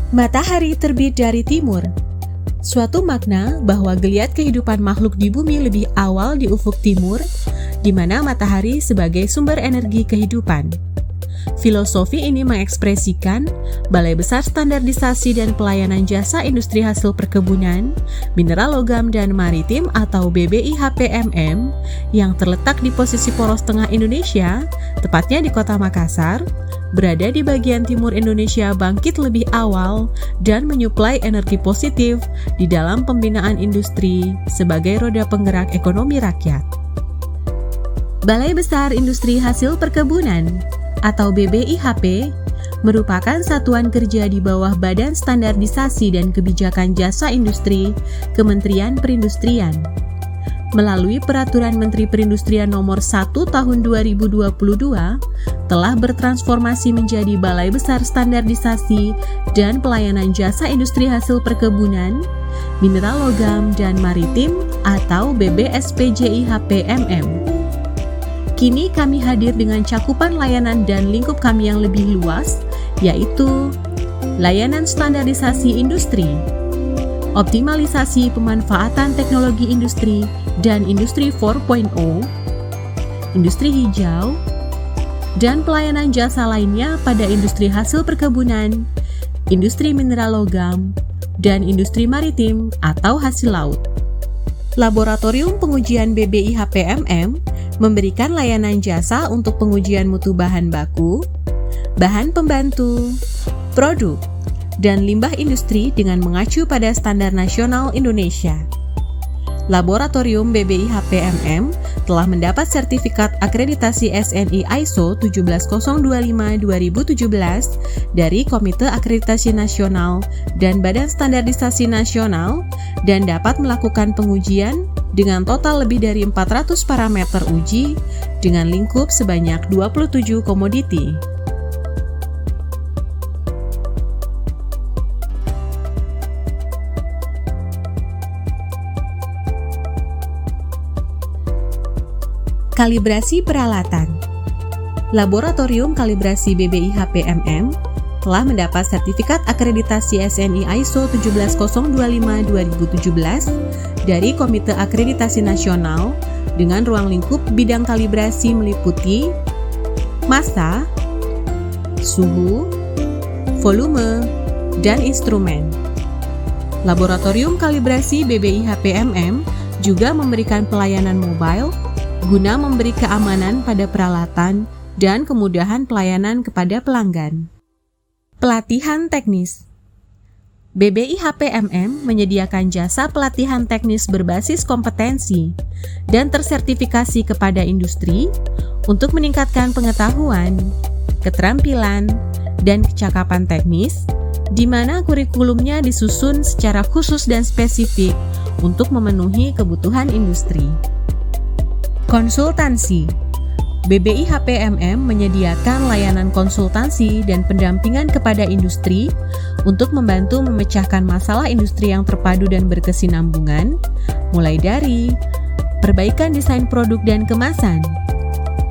Matahari terbit dari timur. Suatu makna bahwa geliat kehidupan makhluk di bumi lebih awal di ufuk timur, di mana matahari sebagai sumber energi kehidupan. Filosofi ini mengekspresikan Balai Besar Standarisasi dan Pelayanan Jasa Industri Hasil Perkebunan, Mineral Logam dan Maritim atau BBIHPMM yang terletak di posisi poros tengah Indonesia, tepatnya di Kota Makassar, berada di bagian timur Indonesia bangkit lebih awal dan menyuplai energi positif di dalam pembinaan industri sebagai roda penggerak ekonomi rakyat. Balai Besar Industri Hasil Perkebunan atau BBIHP merupakan satuan kerja di bawah Badan Standarisasi dan Kebijakan Jasa Industri Kementerian Perindustrian. Melalui Peraturan Menteri Perindustrian Nomor 1 Tahun 2022 telah bertransformasi menjadi Balai Besar Standarisasi dan Pelayanan Jasa Industri Hasil Perkebunan, Mineral Logam dan Maritim atau BBSPJIHPMM. Kini kami hadir dengan cakupan layanan dan lingkup kami yang lebih luas, yaitu layanan standarisasi industri, optimalisasi pemanfaatan teknologi industri dan industri 4.0, industri hijau, dan pelayanan jasa lainnya pada industri hasil perkebunan, industri mineral logam, dan industri maritim atau hasil laut. Laboratorium Pengujian BBIHPMM memberikan layanan jasa untuk pengujian mutu bahan baku, bahan pembantu, produk, dan limbah industri dengan mengacu pada standar nasional Indonesia. Laboratorium BBIHPMM telah mendapat sertifikat akreditasi SNI ISO 17025-2017 dari Komite Akreditasi Nasional dan Badan Standarisasi Nasional dan dapat melakukan pengujian dengan total lebih dari 400 parameter uji dengan lingkup sebanyak 27 komoditi. Kalibrasi peralatan. Laboratorium Kalibrasi BBIHPMM telah mendapat sertifikat akreditasi SNI ISO 17025-2017 dari Komite Akreditasi Nasional dengan ruang lingkup bidang kalibrasi meliputi massa, suhu, volume, dan instrumen. Laboratorium Kalibrasi BBIHPMM juga memberikan pelayanan mobile guna memberi keamanan pada peralatan dan kemudahan pelayanan kepada pelanggan. Pelatihan teknis. BBIHPMM menyediakan jasa pelatihan teknis berbasis kompetensi dan tersertifikasi kepada industri untuk meningkatkan pengetahuan, keterampilan, dan kecakapan teknis, di mana kurikulumnya disusun secara khusus dan spesifik untuk memenuhi kebutuhan industri. Konsultansi. BBIHPMM menyediakan layanan konsultansi dan pendampingan kepada industri untuk membantu memecahkan masalah industri yang terpadu dan berkesinambungan, mulai dari perbaikan desain produk dan kemasan,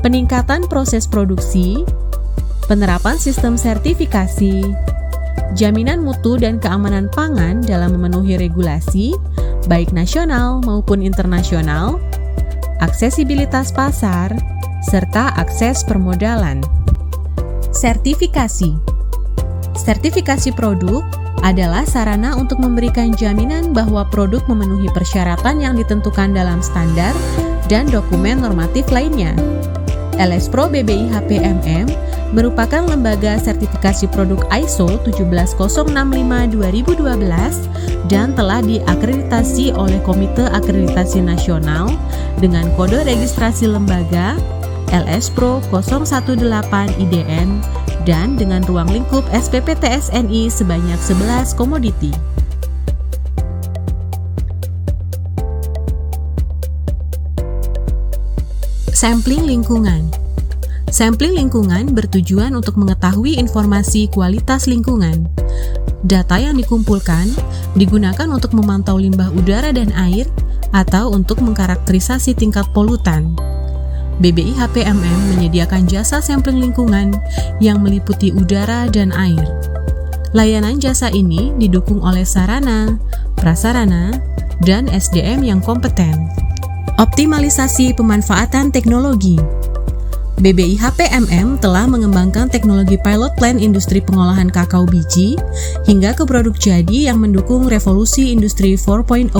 peningkatan proses produksi, penerapan sistem sertifikasi, jaminan mutu dan keamanan pangan dalam memenuhi regulasi, baik nasional maupun internasional, aksesibilitas pasar, serta akses permodalan. Sertifikasi. Sertifikasi produk adalah sarana untuk memberikan jaminan bahwa produk memenuhi persyaratan yang ditentukan dalam standar dan dokumen normatif lainnya. LSPro BBIHPMM merupakan lembaga sertifikasi produk ISO 17065-2012 dan telah diakreditasi oleh Komite Akreditasi Nasional dengan kode registrasi lembaga LSPro 018 IDN dan dengan ruang lingkup SPP TSNI sebanyak 11 komoditi. Sampling lingkungan. Sampling lingkungan bertujuan untuk mengetahui informasi kualitas lingkungan. Data yang dikumpulkan digunakan untuk memantau limbah udara dan air atau untuk mengkarakterisasi tingkat polutan. BBIHPMM menyediakan jasa sampling lingkungan yang meliputi udara dan air. Layanan jasa ini didukung oleh sarana, prasarana, dan SDM yang kompeten. Optimalisasi pemanfaatan teknologi. BBIH-PMM telah mengembangkan teknologi pilot plant industri pengolahan kakao biji hingga ke produk jadi yang mendukung revolusi industri 4.0.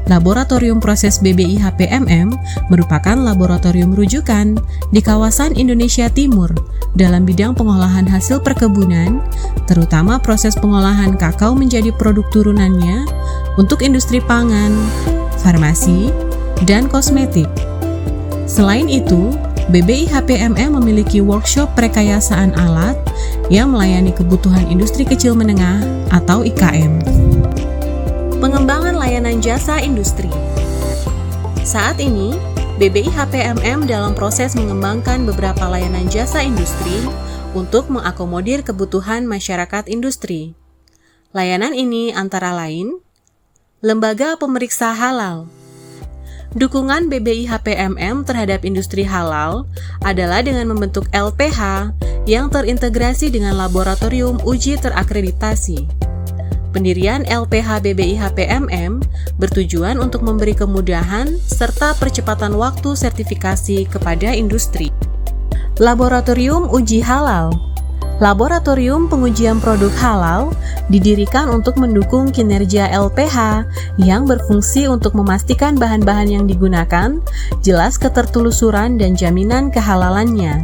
Laboratorium proses BBIH-PMM merupakan laboratorium rujukan di kawasan Indonesia Timur dalam bidang pengolahan hasil perkebunan, terutama proses pengolahan kakao menjadi produk turunannya untuk industri pangan, farmasi, dan kosmetik. Selain itu, BBIH-PMM memiliki workshop perekayasaan alat yang melayani kebutuhan industri kecil menengah atau IKM. Pengembangan layanan jasa industri. Saat ini, BBIH-PMM dalam proses mengembangkan beberapa layanan jasa industri untuk mengakomodir kebutuhan masyarakat industri. Layanan ini antara lain, lembaga pemeriksa halal. Dukungan BBIH-PMM terhadap industri halal adalah dengan membentuk LPH yang terintegrasi dengan laboratorium uji terakreditasi. Pendirian LPH BBIH-PMM bertujuan untuk memberi kemudahan serta percepatan waktu sertifikasi kepada industri. Laboratorium uji halal. Laboratorium pengujian produk halal didirikan untuk mendukung kinerja LPH yang berfungsi untuk memastikan bahan-bahan yang digunakan jelas ketertelusuran dan jaminan kehalalannya.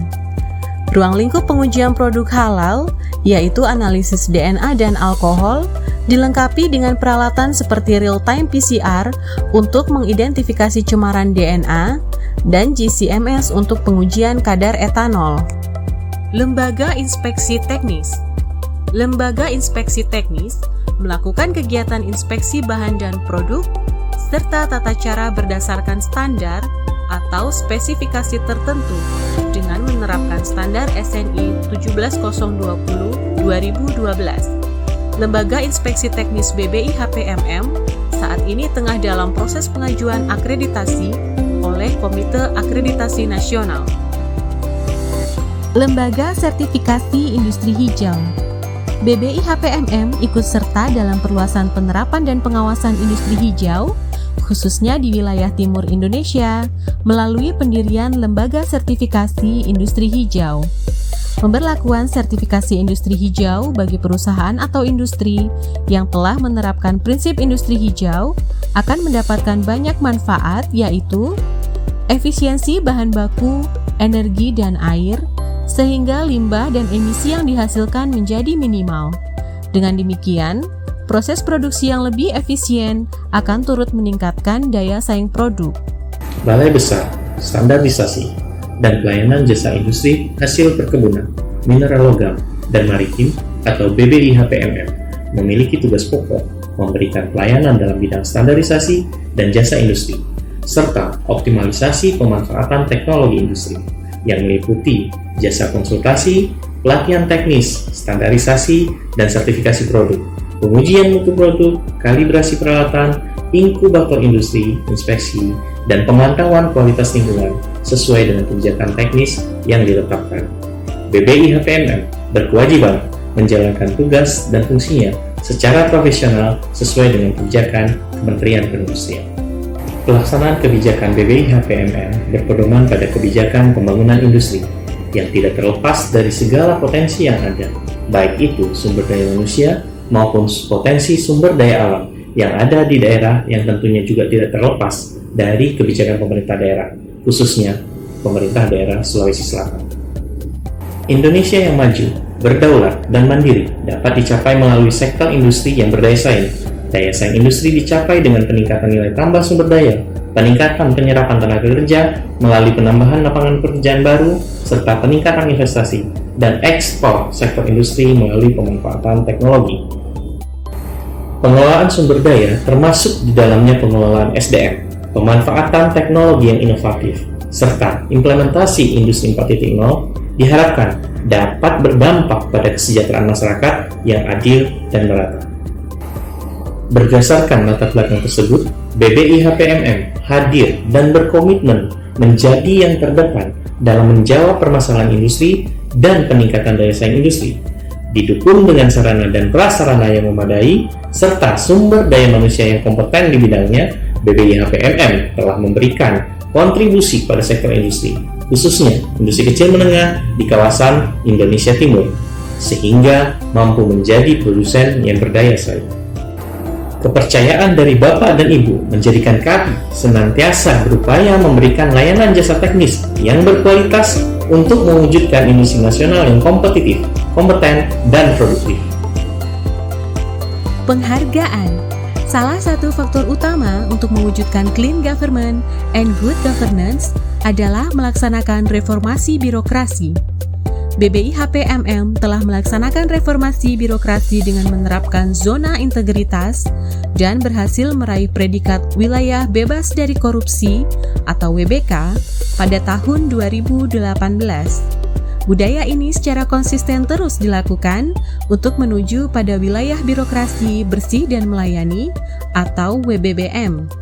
Ruang lingkup pengujian produk halal, yaitu analisis DNA dan alkohol, dilengkapi dengan peralatan seperti real-time PCR untuk mengidentifikasi cemaran DNA dan GCMS untuk pengujian kadar etanol. Lembaga Inspeksi Teknis. Lembaga Inspeksi Teknis melakukan kegiatan inspeksi bahan dan produk serta tata cara berdasarkan standar atau spesifikasi tertentu dengan menerapkan standar SNI 17020-2012. Lembaga Inspeksi Teknis BBIH-PMM saat ini tengah dalam proses pengajuan akreditasi oleh Komite Akreditasi Nasional. Lembaga Sertifikasi Industri Hijau. BBIH-PMM ikut serta dalam perluasan penerapan dan pengawasan industri hijau, khususnya di wilayah timur Indonesia, melalui pendirian Lembaga Sertifikasi Industri Hijau. Pemberlakuan sertifikasi industri hijau bagi perusahaan atau industri yang telah menerapkan prinsip industri hijau akan mendapatkan banyak manfaat, yaitu efisiensi bahan baku, energi, dan air, sehingga limbah dan emisi yang dihasilkan menjadi minimal. Dengan demikian, proses produksi yang lebih efisien akan turut meningkatkan daya saing produk. Balai Besar Standarisasi dan Pelayanan Jasa Industri Hasil Perkebunan, Mineral Logam, dan Maritim atau BBIH-PMM memiliki tugas pokok memberikan pelayanan dalam bidang standarisasi dan jasa industri, serta optimalisasi pemanfaatan teknologi industri yang meliputi jasa konsultasi, pelatihan teknis, standarisasi, dan sertifikasi produk, pengujian mutu produk, kalibrasi peralatan, inkubator industri, inspeksi, dan pemantauan kualitas lingkungan sesuai dengan kebijakan teknis yang ditetapkan. BBIH-PMM berkewajiban menjalankan tugas dan fungsinya secara profesional sesuai dengan kebijakan Kementerian Perindustrian. Pelaksanaan kebijakan BBIH-PMM berpedoman pada kebijakan pembangunan industri yang tidak terlepas dari segala potensi yang ada, baik itu sumber daya manusia maupun potensi sumber daya alam yang ada di daerah yang tentunya juga tidak terlepas dari kebijakan pemerintah daerah, khususnya pemerintah daerah Sulawesi Selatan. Indonesia yang maju, berdaulat, dan mandiri dapat dicapai melalui sektor industri yang berdaya saing. Daya saing industri dicapai dengan peningkatan nilai tambah sumber daya, peningkatan penyerapan tenaga kerja melalui penambahan lapangan pekerjaan baru, serta peningkatan investasi dan ekspor sektor industri melalui pemanfaatan teknologi. Pengelolaan sumber daya termasuk di dalamnya pengelolaan SDM, pemanfaatan teknologi yang inovatif, serta implementasi industri 4.0 diharapkan dapat berdampak pada kesejahteraan masyarakat yang adil dan merata. Berdasarkan latar belakang tersebut, BBIH-PMM hadir dan berkomitmen menjadi yang terdepan dalam menjawab permasalahan industri dan peningkatan daya saing industri. Didukung dengan sarana dan prasarana yang memadai, serta sumber daya manusia yang kompeten di bidangnya, BPIHPMM telah memberikan kontribusi pada sektor industri, khususnya industri kecil menengah di kawasan Indonesia Timur, sehingga mampu menjadi produsen yang berdaya saing. Kepercayaan dari Bapak dan Ibu menjadikan kami senantiasa berupaya memberikan layanan jasa teknis yang berkualitas untuk mewujudkan industri nasional yang kompetitif, kompeten, dan produktif. Penghargaan salah satu faktor utama untuk mewujudkan clean government and good governance adalah melaksanakan reformasi birokrasi. BPIHPMM telah melaksanakan reformasi birokrasi dengan menerapkan zona integritas dan berhasil meraih predikat wilayah bebas dari korupsi atau WBK pada tahun 2018. Budaya ini secara konsisten terus dilakukan untuk menuju pada wilayah birokrasi bersih dan melayani atau WBBM.